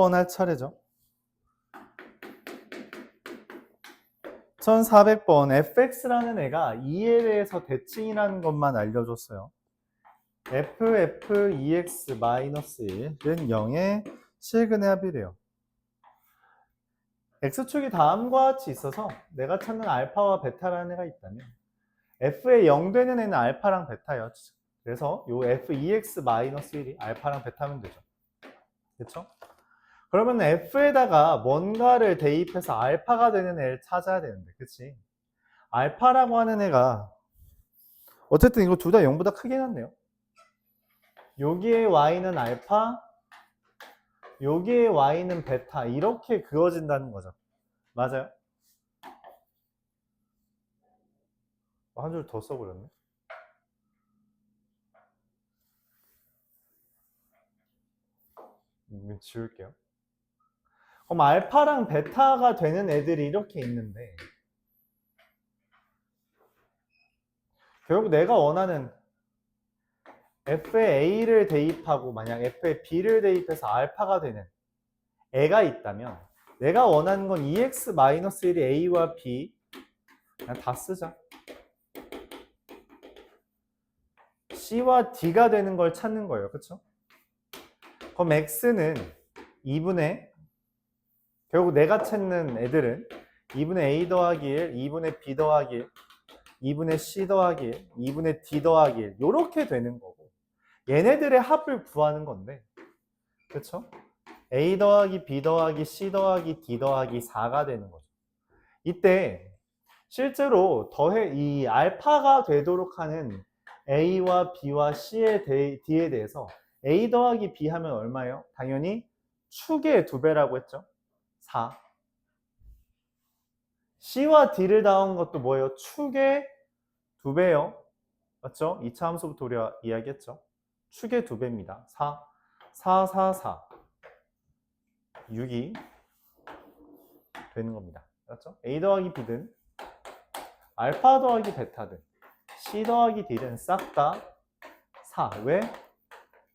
번 할 차례죠. 1400번 fx라는 애가 2에 대해서 대칭이라는 것만 알려줬어요. f(2x-1)은 0의 실근의 합이래요. x축이 다음과 같이 있어서 내가 찾는 알파와 베타라는 애가 있다면 f에 0 되는 애는 알파랑 베타예요. 그래서 요 f(2x-1이) 알파랑 베타면 되죠. 그렇죠? 그러면 f에다가 뭔가를 대입해서 알파가 되는 애를 찾아야 되는데, 그치? 알파라고 하는 애가 어쨌든 이거 둘 다 0보다 크게 났네요. 여기에 y는 알파, 여기에 y는 베타, 이렇게 그어진다는 거죠. 맞아요? 한 줄 더 써버렸네. 지울게요. 그럼 알파랑 베타가 되는 애들이 이렇게 있는데 결국 내가 원하는 f에 a를 대입하고 만약 f에 b를 대입해서 알파가 되는 애가 있다면 내가 원하는 건 2x-1이 a와 b 그냥 다 쓰자. c와 d가 되는 걸 찾는 거예요. 그쵸? 그럼 x는 2분의 결국 내가 찾는 애들은 2분의 a 더하기 1, 2분의 b 더하기 1, 2분의 c 더하기 1, 2분의 d 더하기 1 요렇게 되는 거고 얘네들의 합을 구하는 건데 그쵸? a 더하기 b 더하기 c 더하기 d 더하기 4가 되는 거죠. 이때 실제로 이 알파가 되도록 하는 a와 b와 c의 d에 대해서 a 더하기 b 하면 얼마예요? 당연히 축의 2배라고 했죠. 4. c와 d를 더한 것도 뭐예요? 축의 2배요. 맞죠? 2차 함수부터 우리가 이야기했죠. 축의 2배입니다. 4, 4, 4, 4. 6이 되는 겁니다. 맞죠? a 더하기 b든 알파 더하기 베타든 c 더하기 d든 싹 다 4. 왜?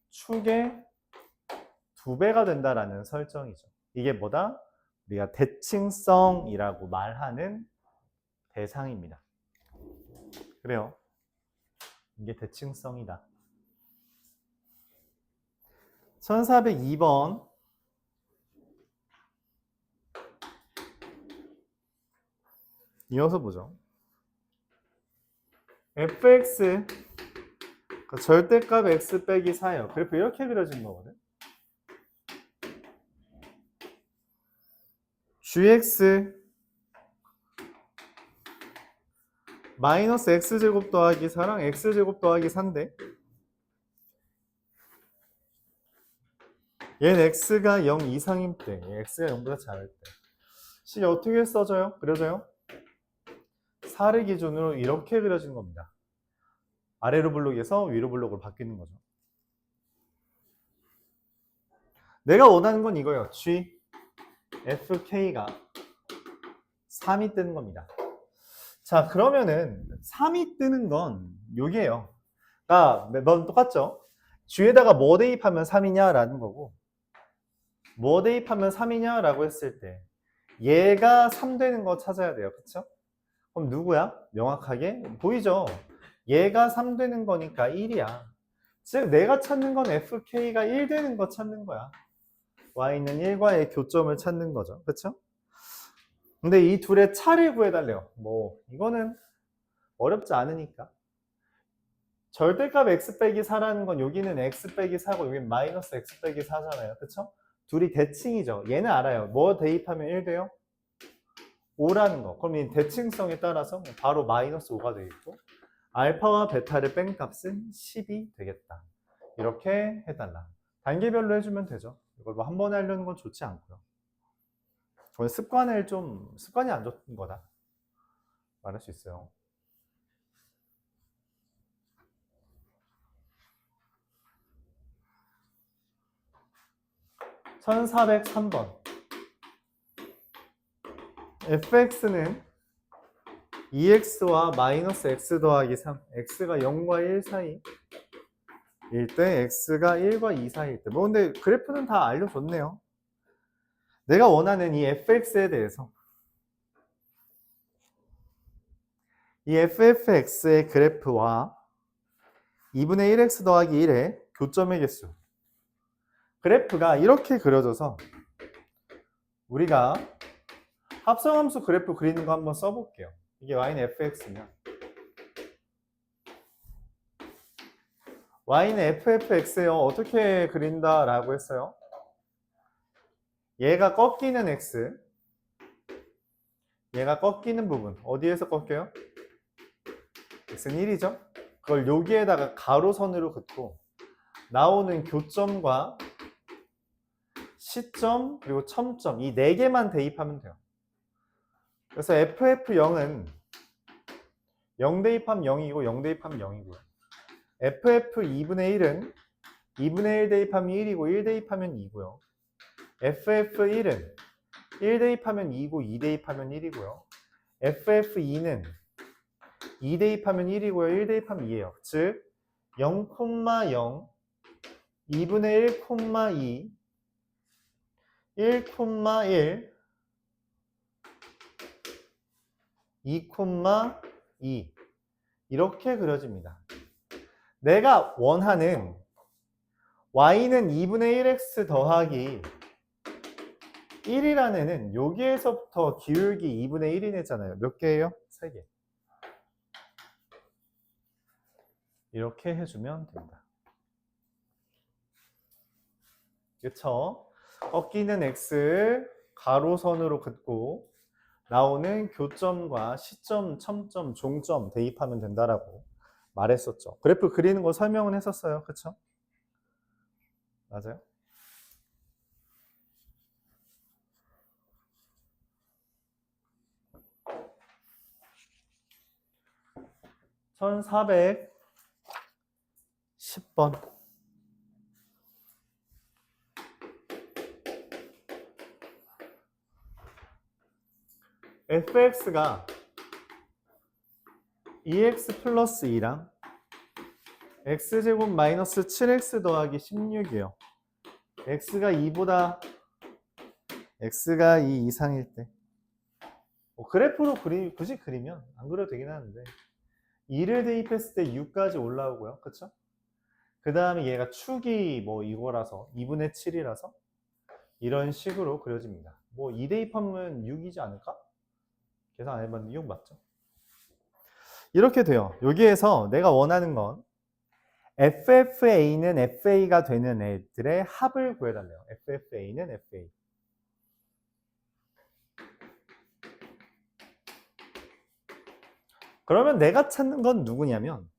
축의 2배가 된다라는 설정이죠. 이게 뭐다? 우리가 대칭성이라고 말하는 대상입니다. 그래요. 이게 대칭성이다. 1402번 이어서 보죠. fx 절대값 x 빼기 4예요. 그래프 이렇게 그려진 거거든. gx 마이너스 x제곱 더하기 4랑 x제곱 더하기 4인데 얘는 x가 0 이상일 때 x가 0보다 작을 때 C 어떻게 써져요? 그려져요? 4를 기준으로 이렇게 그려진 겁니다. 아래로 블록에서 위로 블록으로 바뀌는 거죠. 내가 원하는 건 이거예요. G, FK가 3이 뜨는 겁니다. 자, 그러면은 3이 뜨는 건 요게요. 그러니까 매번 똑같죠? G에다가 뭐 대입하면 3이냐라는 거고 뭐 대입하면 3이냐라고 했을 때 얘가 3 되는 거 찾아야 돼요. 그쵸? 그럼 누구야? 명확하게 보이죠? 얘가 3 되는 거니까 1이야. 즉 내가 찾는 건 FK가 1 되는 거 찾는 거야. Y는 1과의 교점을 찾는 거죠. 그쵸? 근데 이 둘의 차를 구해달래요. 뭐 이거는 어렵지 않으니까. 절대값 x 빼기 4라는 건 여기는 x 빼기 4고 여기는 마이너스 x 빼기 4잖아요. 그쵸? 둘이 대칭이죠. 얘는 알아요. 뭐 대입하면 1 돼요? 5라는 거. 그럼 이 대칭성에 따라서 바로 마이너스 5가 되겠고 알파와 베타를 뺀 값은 10이 되겠다. 이렇게 해달라. 단계별로 해주면 되죠. 이걸 뭐 한 번에 하려는 건 좋지 않고요. 저는 습관이 안 좋은 거다 말할 수 있어요. (1403번) fx는 2x와 마이너스 x 더하기 3 x가 0과 1 사이일 때 x가 1과 2 사이일 때 뭐 근데 그래프는 다 알려줬네요. 내가 원하는 이 fx에 대해서 이 ffx의 그래프와 2분의 1x 더하기 1의 교점의 개수. 그래프가 이렇게 그려져서 우리가 합성함수 그래프 그리는 거 한번 써볼게요. 이게 y는 fx면 y는 ffx예요. 어떻게 그린다라고 했어요? 얘가 꺾이는 x, 얘가 꺾이는 부분. 어디에서 꺾여요? x는 1이죠? 그걸 여기에다가 가로선으로 긋고 나오는 교점과 시점 그리고 첨점 이 4개만 대입하면 돼요. 그래서 ff0은 0 대입하면 0이고 0 대입하면 0이고요. ff 2분의 1은 2분의 1 대입하면 1이고 1 대입하면 2고요. ff1은 1 대입하면 2고 2 대입하면 1이고요. ff2는 2 대입하면 1이고요. 1 대입하면 2예요. 즉 0, 0, 2분의 1, 2, 1, 1, 2, 2 이렇게 그려집니다. 내가 원하는 y는 2분의 1x 더하기 1이라는 애는 여기에서부터 기울기 2분의 1인 애잖아요. 몇 개예요? 3개. 이렇게 해주면 됩니다. 그쵸? 꺾이는 x 가로선으로 긋고 나오는 교점과 시점, 첨점, 종점 대입하면 된다라고 말했었죠. 그래프 그리는 거 설명은 했었어요. 그쵸? 맞아요? (1410번) fx가 2x 플러스 2랑 x제곱 마이너스 7x 더하기 16이에요. x가 2보다 x가 2 이상일 때 그래프로 굳이 그리면 안 그려도 되긴 하는데 2를 대입했을 때 6까지 올라오고요. 그쵸? 그 다음에 얘가 축이 뭐 이거라서 2분의 7이라서 이런 식으로 그려집니다. 뭐 2 대입하면 6이지 않을까? 계산 안 해봤는데 6 맞죠? 이렇게 돼요. 여기에서 내가 원하는 건 FFA는 FA가 되는 애들의 합을 구해달래요. FFA는 FA. 그러면 내가 찾는 건 누구냐면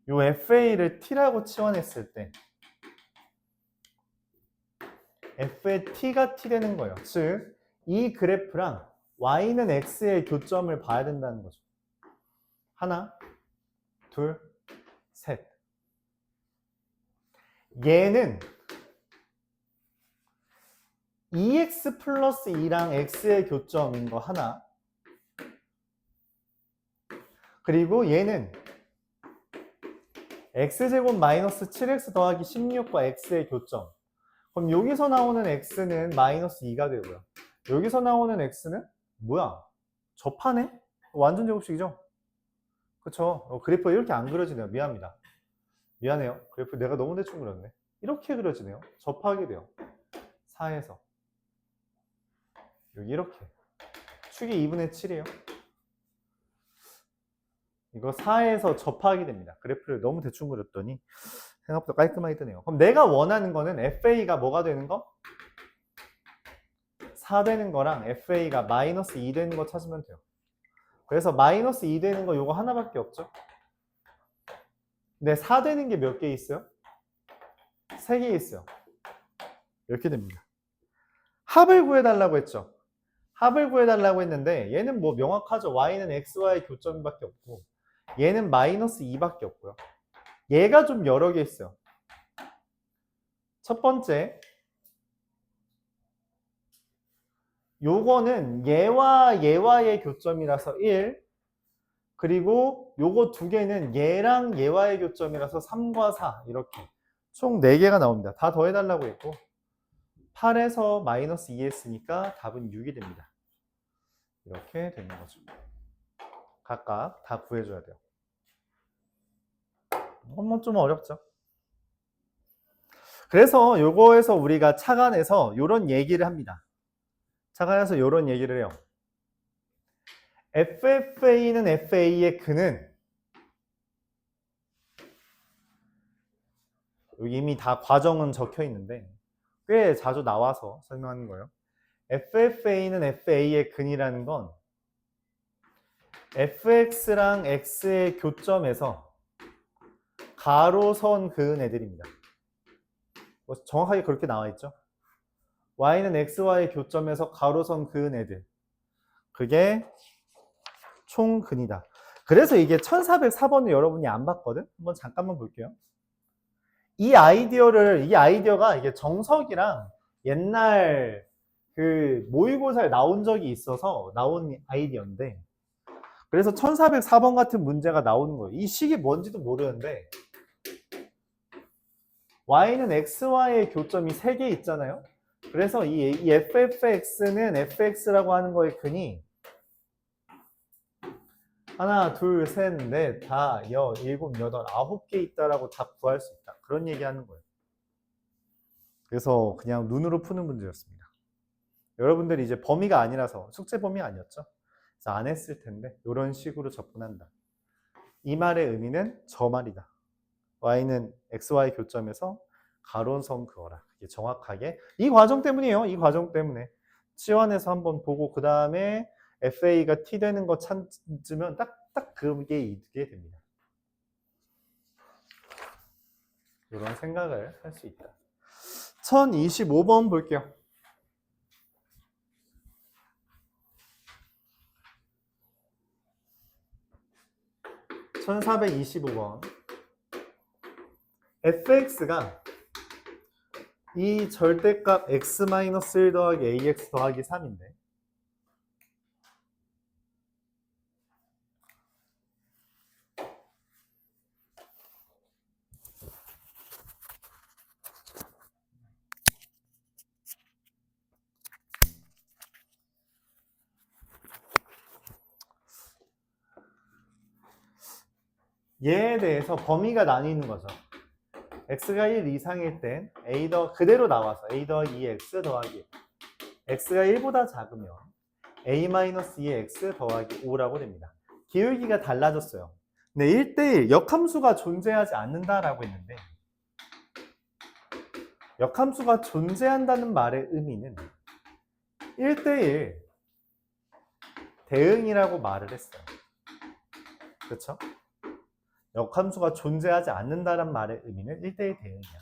이 FA를 T라고 치환했을 때 F의 T가 T 되는 거예요. 즉, 이 그래프랑 Y는 X의 교점을 봐야 된다는 거죠. 하나, 둘, 셋. 얘는 2x 플러스 2랑 x의 교점인 거 하나. 그리고 얘는 x제곱 마이너스 7x 더하기 16과 x의 교점. 그럼 여기서 나오는 x는 마이너스 2가 되고요. 여기서 나오는 x는 뭐야? 접하네? 완전 제곱식이죠? 그쵸? 그래프가 이렇게 안 그려지네요. 미안합니다. 미안해요. 그래프 내가 너무 대충 그렸네. 이렇게 그려지네요. 접하게 돼요. 4에서. 여기 이렇게. 축이 2분의 7이에요. 이거 4에서 접하게 됩니다. 그래프를 너무 대충 그렸더니 생각보다 깔끔하게 뜨네요. 그럼 내가 원하는 거는 FA가 뭐가 되는 거? 4 되는 거랑 FA가 마이너스 2 되는 거 찾으면 돼요. 그래서 마이너스 2 되는 거 요거 하나밖에 없죠? 근데 4 되는 게 몇 개 있어요? 3개 있어요. 이렇게 됩니다. 합을 구해달라고 했죠? 합을 구해달라고 했는데 얘는 뭐 명확하죠? y는 x와의 교점밖에 없고 얘는 마이너스 2밖에 없고요. 얘가 좀 여러 개 있어요. 첫 번째, 요거는 얘와 얘와의 교점이라서 1, 그리고 요거 두 개는 얘랑 얘와의 교점이라서 3과 4 이렇게 총 4개가 나옵니다. 다 더해달라고 했고 8에서 마이너스 2 했으니까 답은 6이 됩니다. 이렇게 되는 거죠. 각각 다 구해줘야 돼요. 좀 어렵죠. 그래서 요거에서 우리가 착안해서 요런 얘기를 합니다. 착안해서 요런 얘기를 해요. FFA는 FA의 근은 여기 이미 다 과정은 적혀 있는데 꽤 자주 나와서 설명하는 거예요. FFA는 FA의 근이라는 건 FX랑 X의 교점에서 가로선 그은 애들입니다. 정확하게 그렇게 나와 있죠. Y는 XY의 교점에서 가로선 그은 애들. 그게 총근이다. 그래서 이게 1404번을 여러분이 안 봤거든? 한번 잠깐만 볼게요. 이 아이디어가 이게 정석이랑 옛날 그 모의고사에 나온 적이 있어서 나온 아이디어인데, 그래서 1404번 같은 문제가 나오는 거예요. 이 식이 뭔지도 모르는데, Y는 XY의 교점이 3개 있잖아요. 그래서 이 FFX는 FX라고 하는 거의 근이 하나, 둘, 셋, 넷, 다, 일곱, 여덟, 9개 있다라고 다 구할 수 있다. 그런 얘기하는 거예요. 그래서 그냥 눈으로 푸는 문제였습니다. 여러분들이 이제 범위가 아니라서 숙제 범위 아니었죠. 그래서 안 했을 텐데 이런 식으로 접근한다. 이 말의 의미는 저 말이다. Y는 XY 교점에서 가로선 그어라. 이게 정확하게 이 과정 때문이에요. 이 과정 때문에 치환해서 한번 보고 그 다음에 FA가 T 되는 거 찾으면 딱 그게 이게 됩니다. 이런 생각을 할 수 있다. 1025번 볼게요. (1425번) fx가 이 절대값 x-1 더하기 ax 더하기 3인데 얘에 대해서 범위가 나뉘는 거죠. x가 1 이상일 땐 a 그대로 나와서 a 더하기 2x 더하기 x가 1보다 작으면 a-2x 더하기 5라고 됩니다. 기울기가 달라졌어요. 근데 1대1 역함수가 존재하지 않는다라고 했는데 역함수가 존재한다는 말의 의미는 1대1 대응이라고 말을 했어요. 그렇죠? 역함수가 존재하지 않는다는 말의 의미는 1대1 대응이야.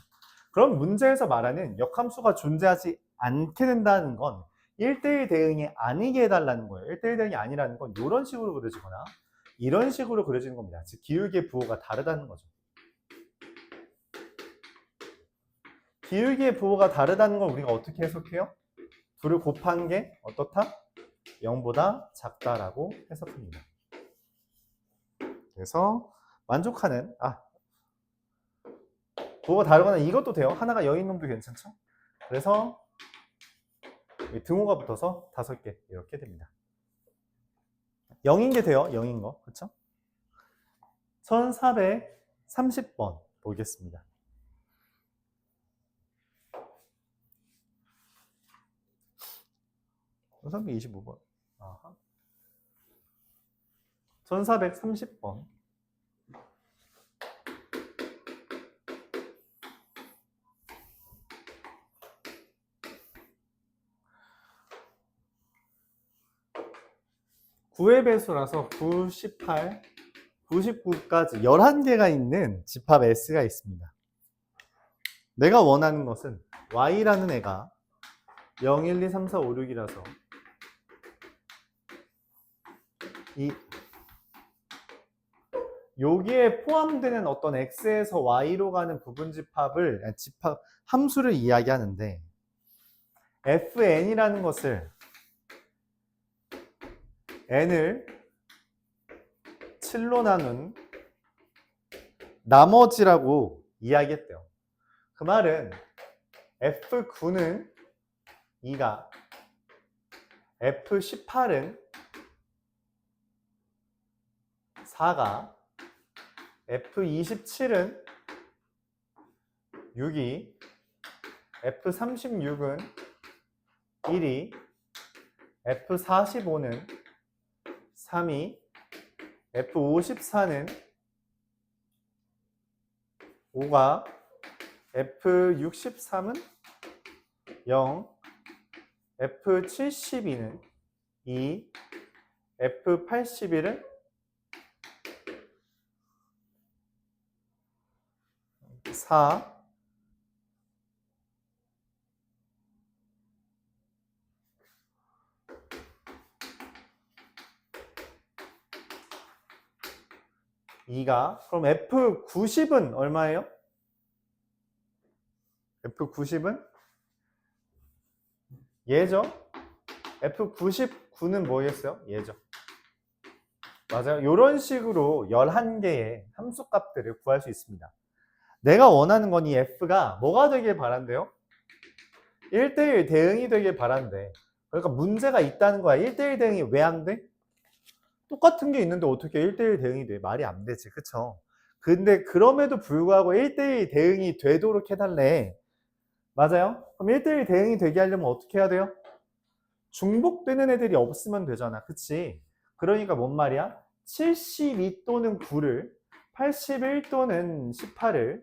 그럼 문제에서 말하는 역함수가 존재하지 않게 된다는 건 1대1 대응이 아니게 해달라는 거예요. 1대1 대응이 아니라는 건 이런 식으로 그려지거나 이런 식으로 그려지는 겁니다. 즉 기울기의 부호가 다르다는 거죠. 기울기의 부호가 다르다는 걸 우리가 어떻게 해석해요? 둘을 곱한 게 어떻다? 0보다 작다라고 해석합니다. 그래서 만족하는 부호가 다르거나 이것도 돼요. 하나가 0인 놈도 괜찮죠? 그래서 등호가 붙어서 5개 이렇게 됩니다. 0인 게 돼요. 0인 거. 그렇죠? 1430번 보겠습니다. 선생님 25번. 1430번. 구의 배수라서 98, 99까지 11개가 있는 집합 S가 있습니다. 내가 원하는 것은 Y라는 애가 0, 1, 2, 3, 4, 5, 6이라서 여기에 포함되는 어떤 X에서 Y로 가는 부분 집합을 함수를 이야기하는데 Fn이라는 것을 n을 7로 나눈 나머지라고 이야기했대요. 그 말은 F9는 2가 F18은 4가 F27은 6이 F36은 1이 F45는 3이 F54는 5가 F63은 0 F72는 2 F81은 4 2가 그럼 F90은 얼마예요? F90은 얘죠? F99는 뭐겠어요? 얘죠. 맞아요. 이런 식으로 11개의 함수값들을 구할 수 있습니다. 내가 원하는 건 이 F가 뭐가 되길 바란대요? 1대1 대응이 되길 바란대. 그러니까 문제가 있다는 거야. 1대1 대응이 왜 안 돼? 똑같은 게 있는데 어떻게 1대1 대응이 돼? 말이 안 되지. 그쵸? 근데 그럼에도 불구하고 1대1 대응이 되도록 해달래. 맞아요? 그럼 1대1 대응이 되게 하려면 어떻게 해야 돼요? 중복되는 애들이 없으면 되잖아. 그치? 그러니까 뭔 말이야? 72 또는 9를 81 또는 18을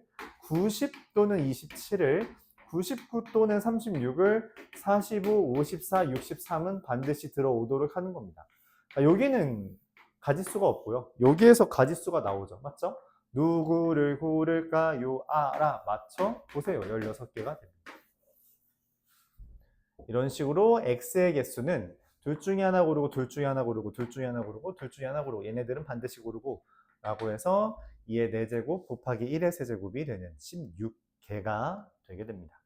90 또는 27을 99 또는 36을 45, 54, 63은 반드시 들어오도록 하는 겁니다. 여기는 가지수가 없고요. 여기에서 가지수가 나오죠. 맞죠? 누구를 고를까요? 알아. 맞춰 보세요. 16개가 됩니다. 이런 식으로 x의 개수는 둘 중에 하나 고르고 둘 중에 하나 고르고 둘 중에 하나 고르고 둘 중에 하나 고르고 얘네들은 반드시 고르고 라고 해서 2의 4제곱 곱하기 1의 세제곱이 되는 16개가 되게 됩니다.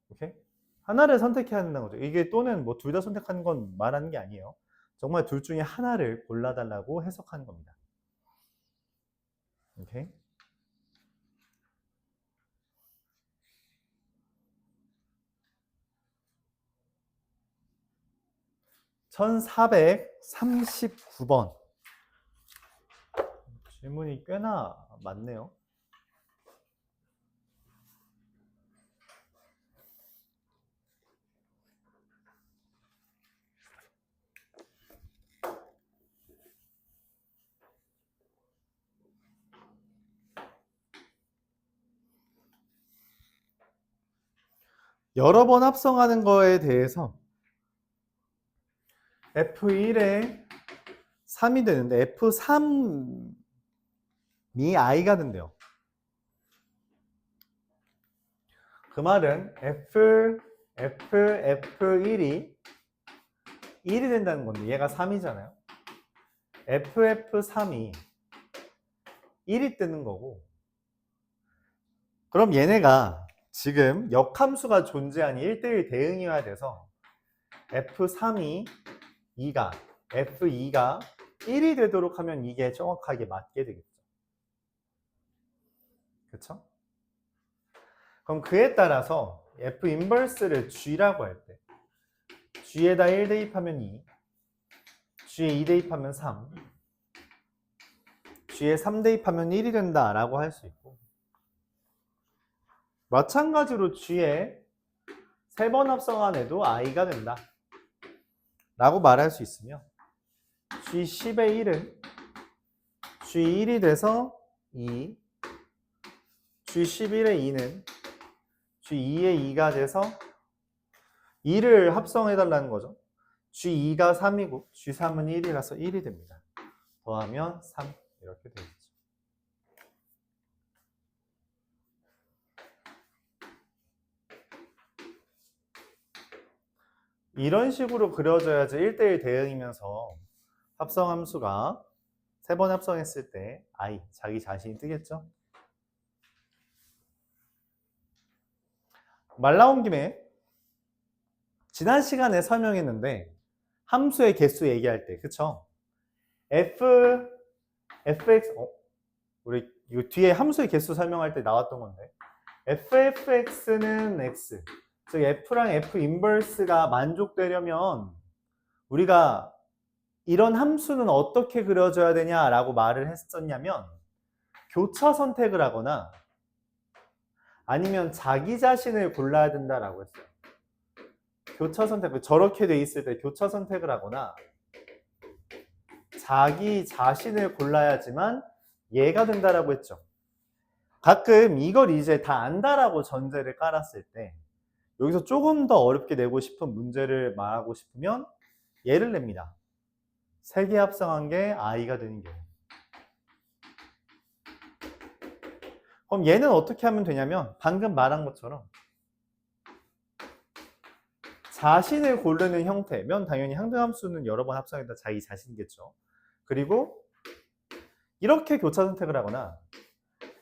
오케이? 하나를 선택해야 한다는 거죠. 이게 또는 뭐 둘 다 선택하는 건 말하는 게 아니에요. 정말 둘 중에 하나를 골라달라고 해석하는 겁니다. 오케이? (1439번) 질문이 꽤나 많네요. 여러 번 합성하는 거에 대해서 F1에 3이 되는데 F3이 i가 된대요. 그 말은 F1이 1이 된다는 건데 얘가 3이잖아요. FF3이 1이 뜨는 거고 그럼 얘네가 지금 역함수가 존재하니 1대1 대응이어야 돼서 F3이 2가 F2가 1이 되도록 하면 이게 정확하게 맞게 되겠죠. 그쵸? 그럼 그에 따라서 F 인버스를 G라고 할 때 G에다 1 대입하면 2, G에 2 대입하면 3, G에 3 대입하면 1이 된다라고 할 수 있고 마찬가지로 G에 3번 합성한 애도 i가 된다 라고 말할 수 있으며 G10의 1은 G1이 돼서 2, G11의 2는 G2의 2가 돼서 2를 합성해달라는 거죠. G2가 3이고 G3은 1이라서 1이 됩니다. 더하면 3 이렇게 되겠죠. 이런 식으로 그려져야지 1대1 대응이면서 합성함수가 3번 합성했을 때 i, 자기 자신이 뜨겠죠? 말 나온 김에 지난 시간에 설명했는데 함수의 개수 얘기할 때 그쵸? fx 우리 이거 뒤에 함수의 개수 설명할 때 나왔던 건데 fx는 x 즉 F랑 F 인버스가 만족되려면 우리가 이런 함수는 어떻게 그려줘야 되냐라고 말을 했었냐면 교차 선택을 하거나 아니면 자기 자신을 골라야 된다라고 했어요. 교차 선택, 저렇게 돼 있을 때 교차 선택을 하거나 자기 자신을 골라야지만 얘가 된다라고 했죠. 가끔 이걸 이제 다 안다라고 전제를 깔았을 때 여기서 조금 더 어렵게 내고 싶은 문제를 말하고 싶으면 얘를 냅니다. 세 개 합성한 게 i가 되는 경우. 그럼 얘는 어떻게 하면 되냐면 방금 말한 것처럼 자신을 고르는 형태면 당연히 항등함수는 여러 번 합성했다 자기 자신이겠죠. 그리고 이렇게 교차 선택을 하거나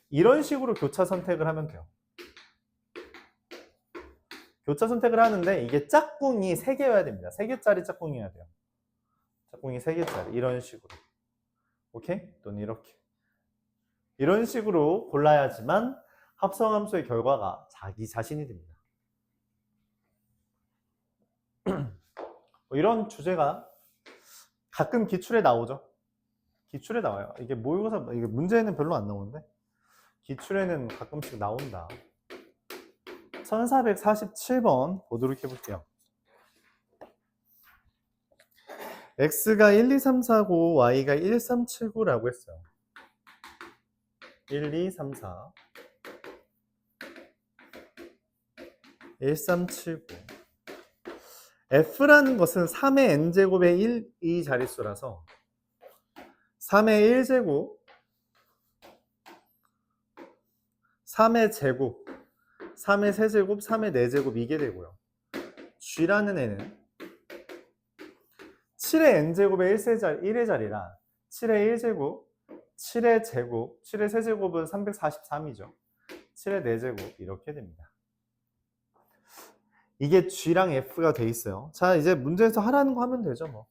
이런 식으로 교차 선택을 하면 돼요. 교차 선택을 하는데 이게 짝꿍이 3개여야 됩니다. 3개짜리 짝꿍이어야 돼요. 짝꿍이 3개짜리 이런 식으로. 오케이? 또는 이렇게. 이런 식으로 골라야지만 합성함수의 결과가 자기 자신이 됩니다. 이런 주제가 가끔 기출에 나오죠. 기출에 나와요. 이게 모의고사, 이게 문제는 별로 안 나오는데 기출에는 가끔씩 나온다. 1447번 보도록 해볼게요. x가 1, 2, 3, 4, 9, y가 1, 3, 7, 9라고 했어요. 1, 2, 3, 4 1, 3, 7, 9 f라는 것은 3의 n제곱의 1, 이 자릿수라서 3의 1제곱 3의 제곱 3의 세제곱 3의 4제곱 이게 되고요. g라는 애는 7의 n제곱의 1의 자리라 7의 1제곱 7의 제곱 7의 세제곱은 343이죠. 7의 4제곱 이렇게 됩니다. 이게 G랑 F가 돼 있어요. 자, 이제 문제에서 하라는 거 하면 되죠, 뭐.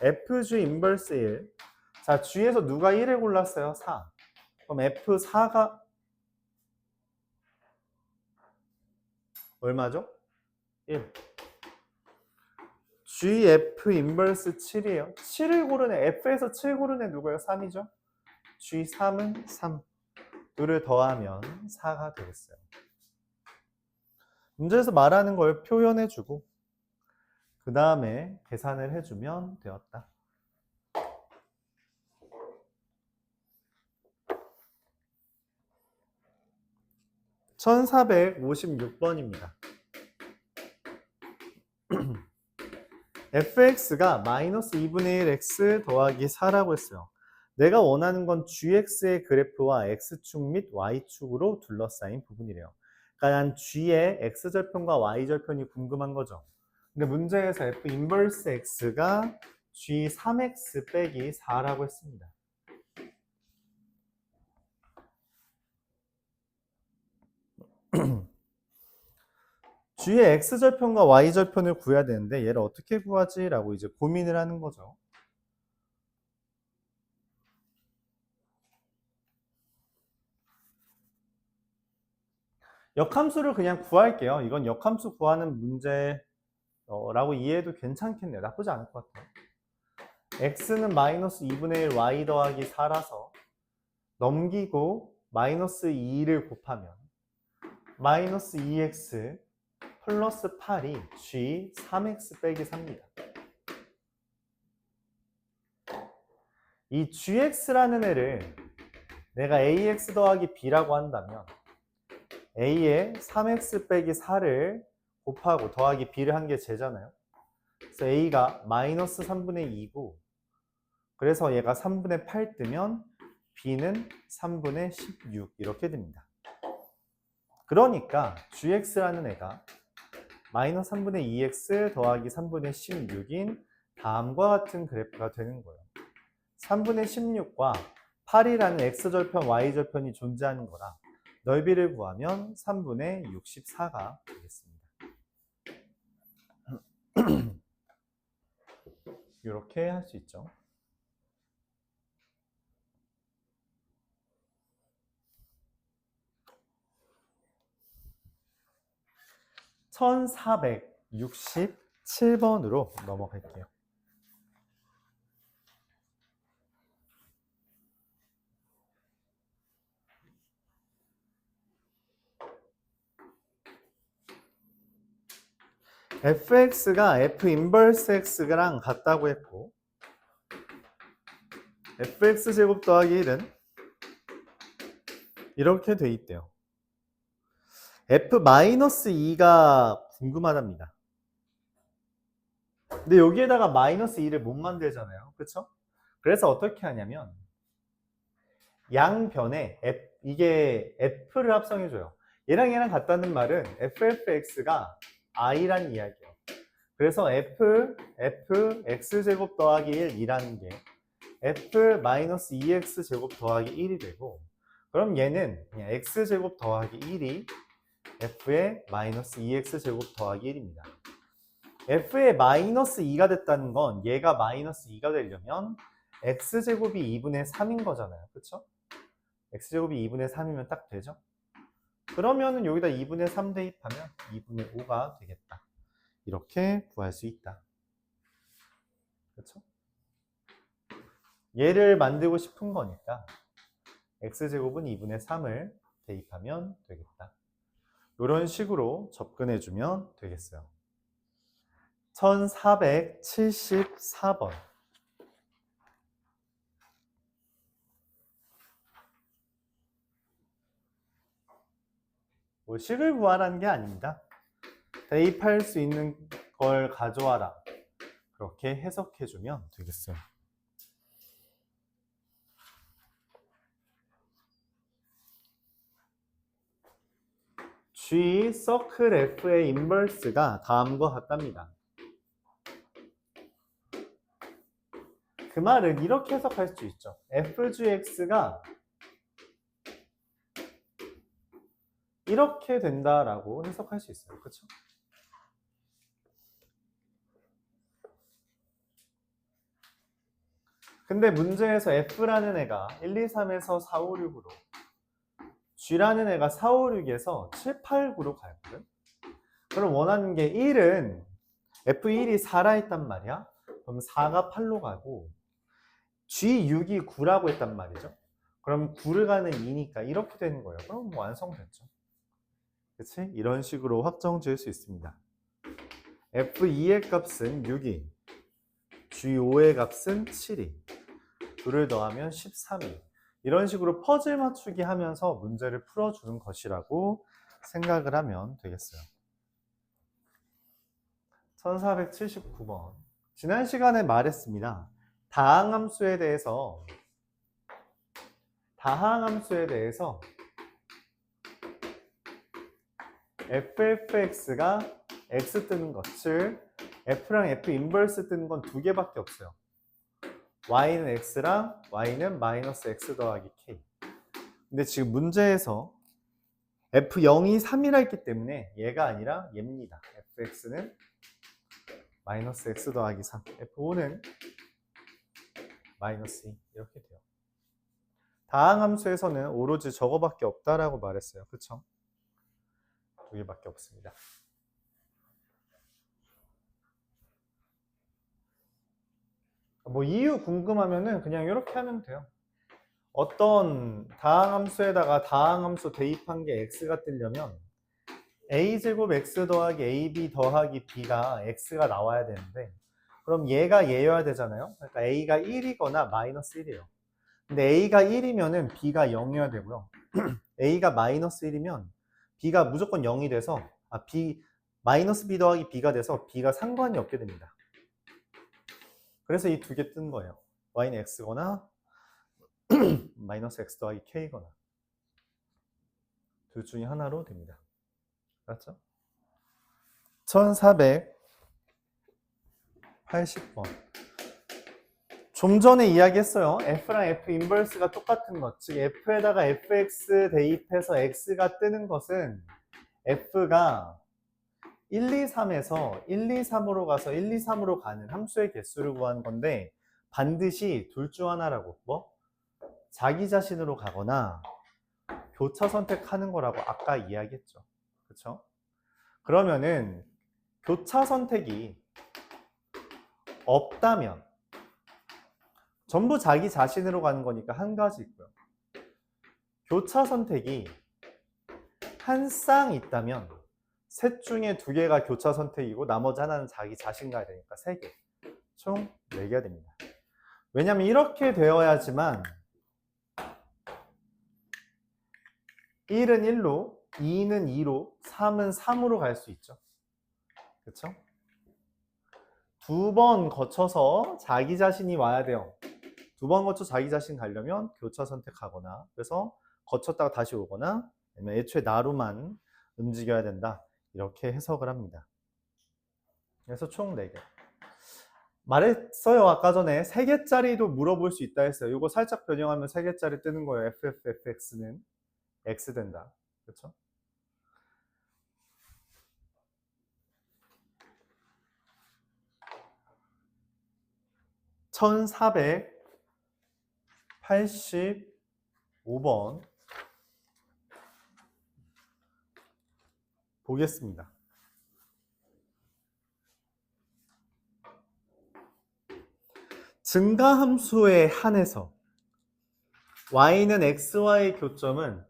FG 인버스 1. 자, G에서 누가 1을 골랐어요? 4. 그럼 F4가 얼마죠? 1. GF 인버스 7이에요. 7을 고르는 F에서 7 고르는 애 누구예요? 3이죠? G3은 3. 둘을 더하면 4가 되겠어요. 문제에서 말하는 걸 표현해주고 그 다음에 계산을 해주면 되었다. (1456번입니다) fx가 마이너스 2분의 1 x 더하기 4라고 했어요. 내가 원하는 건 gx의 그래프와 x축 및 y축으로 둘러싸인 부분이래요. 그러니까 난 g의 x절편과 y절편이 궁금한 거죠. 근데 문제에서 f 인버스 x가 g 3x 빼기 4라고 했습니다. g의 x절편과 y절편을 구해야 되는데 얘를 어떻게 구하지? 라고 이제 고민을 하는 거죠. 역함수를 그냥 구할게요. 이건 역함수 구하는 문제라고 이해해도 괜찮겠네요. 나쁘지 않을 것 같아요. x는 마이너스 2분의 1 y 더하기 4라서 넘기고 마이너스 2를 곱하면 마이너스 2x 플러스 8이 g 3x 빼기 4입니다. 이 gx라는 애를 내가 ax 더하기 b라고 한다면 a에 3x 빼기 4를 곱하고 더하기 b를 한 게 제잖아요. 그래서 a가 마이너스 3분의 2고 그래서 얘가 3분의 8 뜨면 b는 3분의 16 이렇게 됩니다. 그러니까 gx라는 애가 마이너스 3분의 2x 더하기 3분의 16인 다음과 같은 그래프가 되는 거예요. 3분의 16과 8이라는 x절편, y절편이 존재하는 거라 넓이를 구하면 3분의 64가 되겠습니다. 이렇게 할 수 있죠. 1467번으로 넘어갈게요. fx가 f 인버스 x랑 같다고 했고 fx 제곱 더하기 1은 이렇게 돼 있대요. f-2가 궁금하답니다. 근데 여기에다가 마이너스 2를 못 만들잖아요. 그쵸? 그래서 어떻게 하냐면 양변에 이게 f를 합성해줘요. 얘랑 같다는 말은 ffx가 i란 이야기예요. 그래서 fx제곱 더하기 1이라는 게 f-2x 제곱 더하기 1이 되고 그럼 얘는 그냥 x제곱 더하기 1이 f의 마이너스 2x 제곱 더하기 1입니다. f의 마이너스 2가 됐다는 건 얘가 마이너스 2가 되려면 x제곱이 2분의 3인 거잖아요. 그쵸? x제곱이 2분의 3이면 딱 되죠? 그러면은 여기다 2분의 3 대입하면 2분의 5가 되겠다. 이렇게 구할 수 있다. 그쵸? 얘를 만들고 싶은 거니까 x제곱은 2분의 3을 대입하면 되겠다. 이런 식으로 접근해주면 되겠어요. 1474번. 뭐 식을 구하라는 게 아닙니다. 대입할 수 있는 걸 가져와라. 그렇게 해석해주면 되겠어요. G 서클 F의 인버스가 다음과 같답니다. 그 말은 이렇게 해석할 수 있죠. FGX가 이렇게 된다라고 해석할 수 있어요. 그렇죠? 근데 문제에서 F라는 애가 1, 2, 3에서 4, 5, 6으로 G라는 애가 4, 5, 6에서 7, 8, 9로 가거든. 그럼 원하는 게 1은 F1이 4라 했단 말이야. 그럼 4가 8로 가고 G6이 9라고 했단 말이죠. 그럼 9를 가는 2니까 이렇게 되는 거예요. 그럼 뭐 완성됐죠. 그치? 이런 식으로 확정 지을 수 있습니다. F2의 값은 6이, G5의 값은 7이, 2를 더하면 13이. 이런 식으로 퍼즐 맞추기 하면서 문제를 풀어주는 것이라고 생각을 하면 되겠어요. 1479번. 지난 시간에 말했습니다. 다항함수에 대해서 ffx가 x 뜨는 것, 즉 f랑 f 인버스 뜨는 건 두 개밖에 없어요. y는 x랑 y는 마이너스 x 더하기 k. 근데 지금 문제에서 f0이 3이라 했기 때문에 얘가 아니라 얘입니다. fx는 마이너스 x 더하기 3, f5는 마이너스 2 이렇게 돼요. 다항함수에서는 오로지 저거밖에 없다라고 말했어요. 그쵸? 두 개밖에 없습니다. 뭐 이유 궁금하면은 그냥 이렇게 하면 돼요. 어떤 다항함수에다가 다항함수 대입한 게 x가 뜨려면 a제곱 x 더하기 ab 더하기 b가 x가 나와야 되는데 그럼 얘가 얘여야 되잖아요. 그러니까 a가 1이거나 마이너스 1이에요. 근데 a가 1이면은 b가 0이어야 되고요. a가 마이너스 1이면 b가 무조건 0이 돼서 마이너스 b 더하기 b가 돼서 b가 상관이 없게 됩니다. 그래서 이 두 개 뜬 거예요. y는 x거나 마이너스 x 더하기 k거나 둘 중에 하나로 됩니다. 맞죠? 1480번. 좀 전에 이야기했어요. F랑 F 인버스가 똑같은 것. 즉 F에다가 fx 대입해서 x가 뜨는 것은 F가 1, 2, 3에서 1, 2, 3으로 가서 1, 2, 3으로 가는 함수의 개수를 구하는 건데 반드시 둘 중 하나라고. 뭐? 자기 자신으로 가거나 교차 선택하는 거라고 아까 이야기했죠. 그쵸? 그러면은 교차 선택이 없다면 전부 자기 자신으로 가는 거니까 한 가지 있고요. 교차 선택이 한 쌍 있다면 셋 중에 두 개가 교차 선택이고 나머지 하나는 자기 자신 가야 되니까 세 개. 총 4개가 됩니다. 왜냐면 이렇게 되어야지만 1은 1로, 2는 2로, 3은 3으로 갈 수 있죠. 그렇죠? 두 번 거쳐서 자기 자신이 와야 돼요. 두 번 거쳐 자기 자신 가려면 교차 선택하거나 그래서 거쳤다가 다시 오거나 아니면 애초에 나로만 움직여야 된다. 이렇게 해석을 합니다. 그래서 총 4개. 말했어요. 아까 전에 3개짜리도 물어볼 수 있다 했어요. 이거 살짝 변형하면 3개짜리 뜨는 거예요. FFFX는 X 된다. 그렇죠? (1485번) 보겠습니다. 증가함수에 한해서 y는 x와의 교점은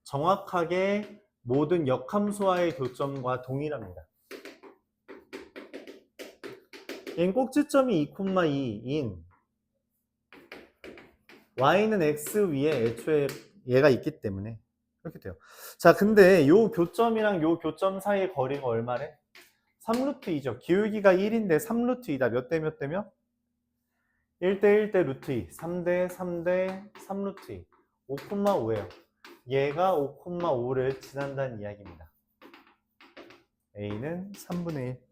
정확하게 모든 역함수와의 교점과 동일합니다. 얘는 꼭지점이 2,2인 y는 x 위에 애초에 얘가 있기 때문에 이렇게 돼요. 자, 근데 요 교점이랑 요 교점 사이의 거리가 얼마래? 3루트 2죠. 기울기가 1인데 3루트 2다. 몇 대 몇 대면? 1대 1대 루트 2. 3대 3대 3루트 2. 5,5예요. 얘가 5,5를 지난다는 이야기입니다. A는 3분의 1.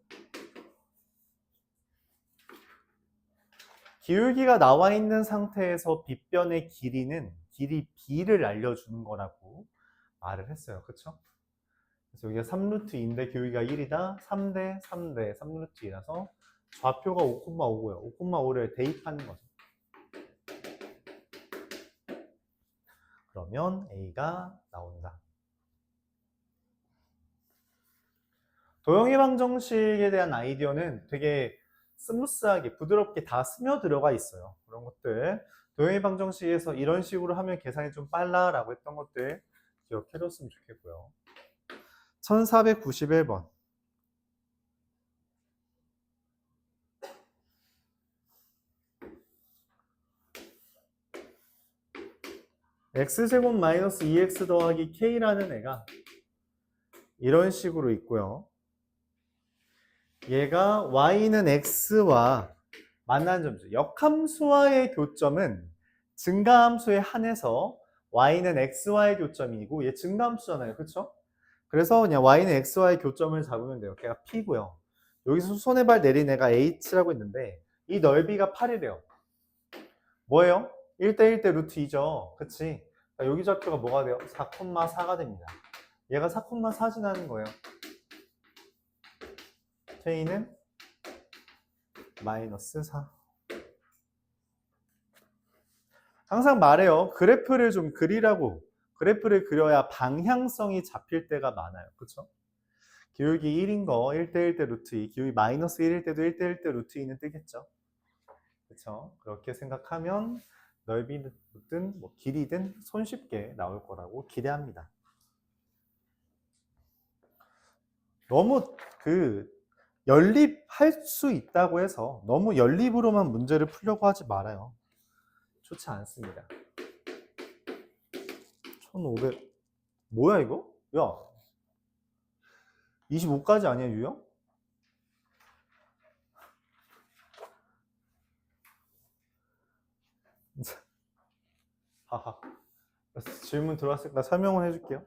기울기가 나와 있는 상태에서 빗변의 길이는 길이 B를 알려주는 거라고 말을 했어요. 그쵸? 그래서 여기가 3루트 2인데 기울기가 1이다. 3대 3대 3루트 2라서 좌표가 5,5고요. 5,5를 대입하는 거죠. 그러면 A가 나온다. 도형의 방정식에 대한 아이디어는 되게 스무스하게 부드럽게 다 스며들어가 있어요. 그런 것들 도형의 방정식에서 이런 식으로 하면 계산이 좀 빨라라고 했던 것들 기억해뒀으면 좋겠고요. 1491번 x제곱 마이너스 2x 더하기 k라는 애가 이런 식으로 있고요. 얘가 y는 x와 만나는 점수, 역함수와의 교점은 증가함수에 한해서 y는 x와의 교점이고 얘 증가함수잖아요. 그쵸? 그래서 그냥 y는 x와의 교점을 잡으면 돼요. 걔가 p고요. 여기서 손에 발 내린 애가 h라고 있는데 이 넓이가 8이래요. 뭐예요? 1대 1대 루트 2죠. 그치? 여기 좌표가 뭐가 돼요? 4,4가 됩니다. 얘가 4,4 지나는 거예요. k는 마이너스 4. 항상 말해요. 그래프를 좀 그리라고. 그래프를 그려야 방향성이 잡힐 때가 많아요. 그쵸? 기울기 1인 거 1대 1대 루트 2, 기울기 마이너스 1일 때도 1대 1대 루트 2는 뜨겠죠. 그쵸? 그렇게 생각하면 넓이든 뭐 길이든 손쉽게 나올 거라고 기대합니다. 너무 연립할 수 있다고 해서 너무 연립으로만 문제를 풀려고 하지 말아요. 좋지 않습니다. 1500 뭐야 이거? 야 25까지 아니야 유형? 하하. 질문 들어왔으니까 설명을 해줄게요.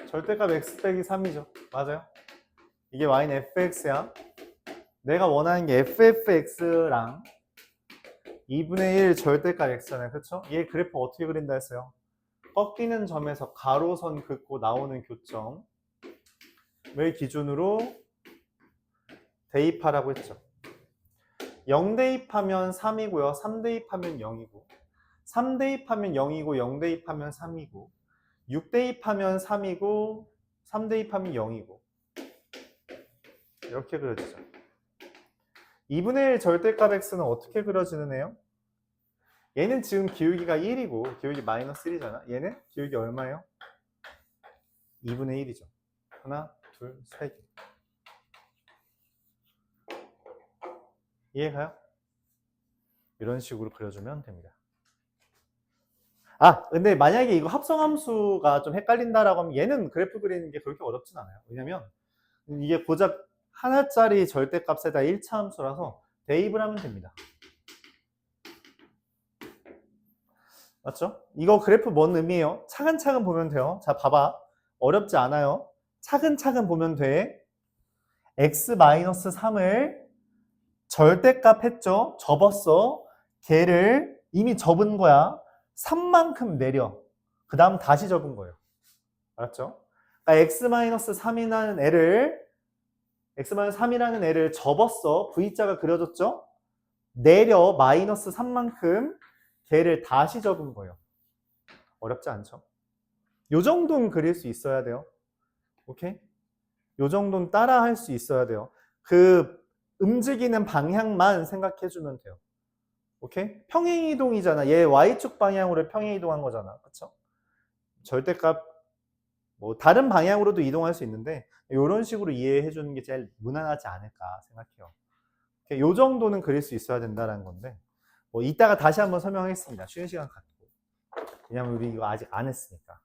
절대값 x 빼기 3이죠. 맞아요? 이게 y는 fx야. 내가 원하는 게 ffx랑 2분의 1 절대값 x잖아요. 그쵸? 얘 그래프 어떻게 그린다 했어요? 꺾이는 점에서 가로선 긋고 나오는 교점을 기준으로 대입하라고 했죠. 0 대입하면 3이고요. 3 대입하면 0이고 3 대입하면 0이고 0 대입하면 3이고 6 대입하면 3이고 3 대입하면 0이고 이렇게 그려지죠. 2분의 1 절대값 x는 어떻게 그려지는 애요? 얘는 지금 기울기가 1이고 기울기 마이너스 1이잖아. 얘는 기울기 얼마예요? 2분의 1이죠. 하나, 둘, 세 개. 이해가요? 이런 식으로 그려주면 됩니다. 아, 근데 만약에 이거 합성함수가 좀 헷갈린다라고 하면 얘는 그래프 그리는 게 그렇게 어렵진 않아요. 왜냐면 이게 고작 하나짜리 절대값에다 1차 함수라서 대입을 하면 됩니다. 맞죠? 이거 그래프 뭔 의미예요? 차근차근 보면 돼요. 자, 봐봐. 어렵지 않아요. 차근차근 보면 돼. x-3을 절대값 했죠? 접었어. 걔를 이미 접은 거야. 3만큼 내려. 그 다음 다시 접은 거예요. 알았죠? 그러니까 x-3이라는 애를 접었어. V자가 그려졌죠? 내려 마이너스 3만큼 걔를 다시 접은 거예요. 어렵지 않죠? 요 정도는 그릴 수 있어야 돼요. 오케이? 요 정도는 따라 할 수 있어야 돼요. 그 움직이는 방향만 생각해주면 돼요. 오케이? 평행이동이잖아. 얘 Y축 방향으로 평행이동한 거잖아. 그쵸? 절대값, 뭐, 다른 방향으로도 이동할 수 있는데, 이런 식으로 이해해주는 게 제일 무난하지 않을까 생각해요. 오케이? 요 정도는 그릴 수 있어야 된다는 건데, 뭐, 이따가 다시 한번 설명하겠습니다. 쉬는 시간 갖고. 왜냐면 우리 이거 아직 안 했으니까.